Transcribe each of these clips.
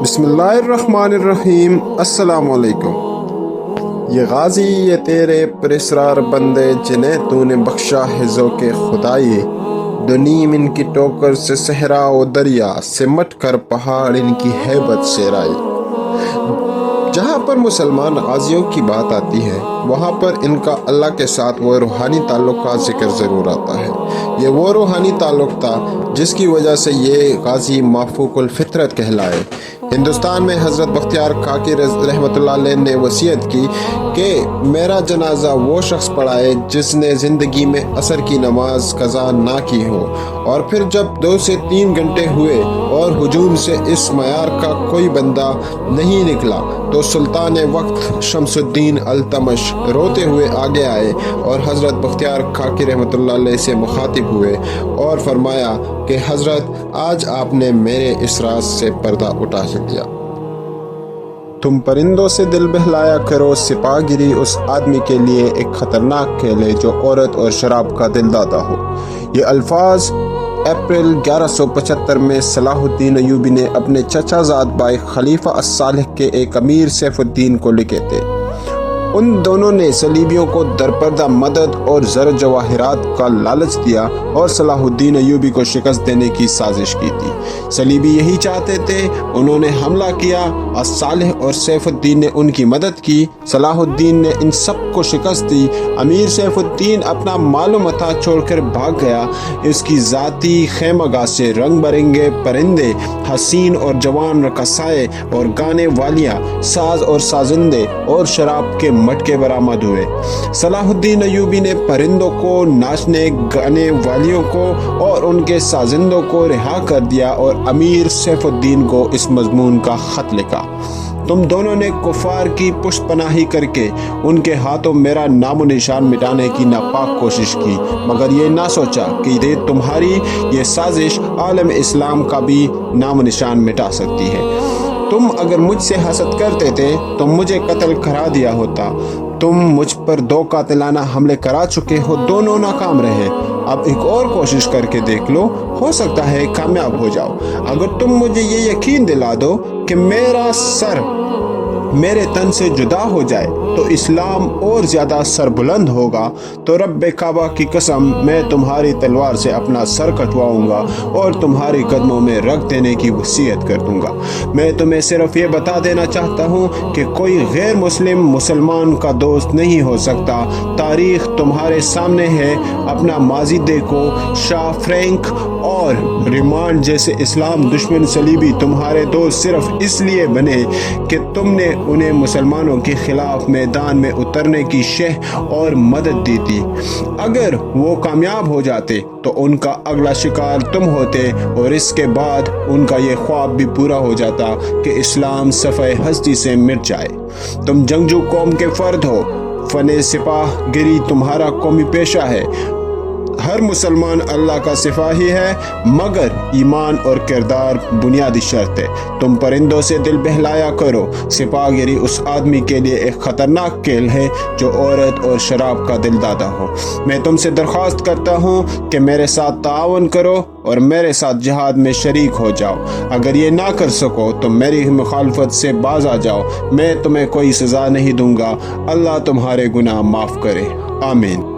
بسم اللہ الرحمن الرحیم۔ السلام علیکم۔ یہ غازی یہ تیرے پراسرار بندے جنہیں تو نے بخشا ہے ذوق خدائی، دنیم ان کی ٹوکر سے صحرا و دریا، سمٹ کر پہاڑ ان کی ہیبت سے رائی۔ جہاں پر مسلمان غازیوں کی بات آتی ہے وہاں پر ان کا اللہ کے ساتھ وہ روحانی تعلق کا ذکر ضرور آتا ہے۔ یہ وہ روحانی تعلق تھا جس کی وجہ سے یہ غازی مافوق الفطرت کہلائے۔ ہندوستان میں حضرت بختیار کاکی رحمۃ اللہ علیہ نے وصیت کی کہ میرا جنازہ وہ شخص پڑھائے جس نے زندگی میں عصر کی نماز قضا نہ کی ہو، اور پھر جب 2 سے 3 گھنٹے ہوئے اور ہجوم سے اس معیار کا کوئی بندہ نہیں نکلا تو سلطان وقت شمس الدین التمش روتے ہوئے آگے آئے اور حضرت بختیار کاکی رحمۃ اللہ علیہ سے مخاطب ہوئے اور فرمایا کہ حضرت آج آپ نے میرے اس راز سے پردہ اٹھا دیا۔ تم پرندوں سے دل بہلایا کرو، سپاہ گیری اس آدمی کے لیے ایک خطرناک کھیل ہے جو عورت اور شراب کا دل دادا ہو۔ یہ الفاظ اپریل 1175 میں صلاح الدین ایوبی نے اپنے چچا زاد بھائی خلیفہ الصالح کے ایک امیر سیف الدین کو لکھے تھے۔ ان دونوں نے صلیبیوں کو درپردہ مدد اور زر جواہرات کا لالچ دیا اور صلاح الدین ایوبی کو شکست دینے کی سازش کی تھی۔ صلیبی یہی چاہتے تھے، انہوں نے حملہ کیا، الصالح اور سیف الدین نے ان کی مدد کی، صلاح الدین نے ان سب کو شکست دی۔ امیر سیف الدین اپنا مال و متاع چھوڑ کر بھاگ گیا۔ اس کی ذاتی خیمہ گاہ سے رنگ برنگے پرندے، حسین اور جوان رقصائے اور گانے والیاں، ساز اور سازندے اور شراب کے مٹکے برآمد ہوئے۔ صلاح الدین ایوبی نے پرندوں کو، ناچنے گانے والیوں کو اور ان کے سازندوں کو رہا کر دیا اور امیر سیف الدین کو اس مضمون کا خط لکھا: تم دونوں نے کفار کی پشت پناہی کر کے ان کے ہاتھوں میرا نام و نشان مٹانے کی ناپاک کوشش کی، مگر یہ نہ سوچا کہ تمہاری یہ سازش عالم اسلام کا بھی نام و نشان مٹا سکتی ہے۔ تم اگر مجھ سے حسد کرتے تھے تو مجھے قتل کرا دیا ہوتا۔ تم مجھ پر 2 قاتلانہ حملے کرا چکے ہو، دونوں ناکام رہے۔ اب ایک اور کوشش کر کے دیکھ لو، ہو سکتا ہے کامیاب ہو جاؤ۔ اگر تم مجھے یہ یقین دلا دو کہ میرا سر میرے تن سے جدا ہو جائے تو اسلام اور زیادہ سربلند ہوگا، تو رب کعبہ کی قسم میں تمہاری تلوار سے اپنا سر کٹواؤں گا اور تمہارے قدموں میں رکھ دینے کی وصیت کر دوں گا۔ میں تمہیں صرف یہ بتا دینا چاہتا ہوں کہ کوئی غیر مسلم مسلمان کا دوست نہیں ہو سکتا۔ تاریخ تمہارے سامنے ہے، اپنا ماضی دیکھو۔ شاہ فرینک اور ریمانڈ جیسے اسلام دشمن صلیبی تمہارے دوست صرف اس لیے بنے کہ تم نے انہیں مسلمانوں کے خلاف میدان میں اترنے کی شہ اور مدد دی تھی۔ اگر وہ کامیاب ہو جاتے تو ان کا اگلا شکار تم ہوتے، اور اس کے بعد ان کا یہ خواب بھی پورا ہو جاتا کہ اسلام صفحہ ہستی سے مٹ جائے۔ تم جنگجو قوم کے فرد ہو، فن سپاہ گیری تمہارا قومی پیشہ ہے۔ ہر مسلمان اللہ کا سپاہی ہے، مگر ایمان اور کردار بنیادی شرط ہے۔ تم پرندوں سے دل بہلایا کرو، سپاہ گیری اس آدمی کے لیے ایک خطرناک کھیل ہے جو عورت اور شراب کا دل دادا ہو۔ میں تم سے درخواست کرتا ہوں کہ میرے ساتھ تعاون کرو اور میرے ساتھ جہاد میں شریک ہو جاؤ۔ اگر یہ نہ کر سکو تو میری مخالفت سے باز آ جاؤ، میں تمہیں کوئی سزا نہیں دوں گا۔ اللہ تمہارے گناہ معاف کرے، آمین۔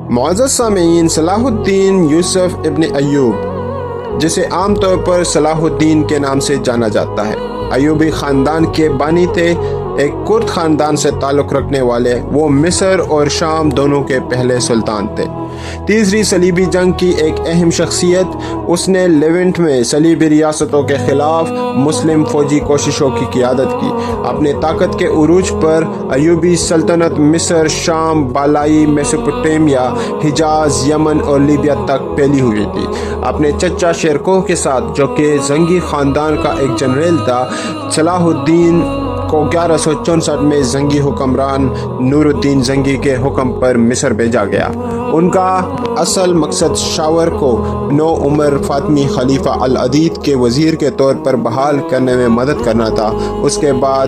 معزز سامعین، صلاح الدین یوسف ابن ایوب، جسے عام طور پر صلاح الدین کے نام سے جانا جاتا ہے، ایوبی خاندان کے بانی تھے۔ ایک کرد خاندان سے تعلق رکھنے والے وہ مصر اور شام دونوں کے پہلے سلطان تھے۔ تیسری صلیبی جنگ کی ایک اہم شخصیت، اس نے لیونٹ میں صلیبی ریاستوں کے خلاف مسلم فوجی کوششوں کی قیادت کی۔ اپنے طاقت کے عروج پر ایوبی سلطنت مصر، شام، بالائی میسوپوٹیمیا، حجاز، یمن اور لیبیا تک پھیلی ہوئی تھی۔ اپنے چچا شیرکوہ کے ساتھ، جو کہ زنگی خاندان کا ایک جنرل تھا، صلاح الدین کو 1164 میں زنگی حکمران نور الدین زنگی کے حکم پر مصر بھیجا گیا۔ ان کا اصل مقصد شاور کو نو عمر فاطمی خلیفہ العدید کے وزیر کے طور پر بحال کرنے میں مدد کرنا تھا۔ اس کے بعد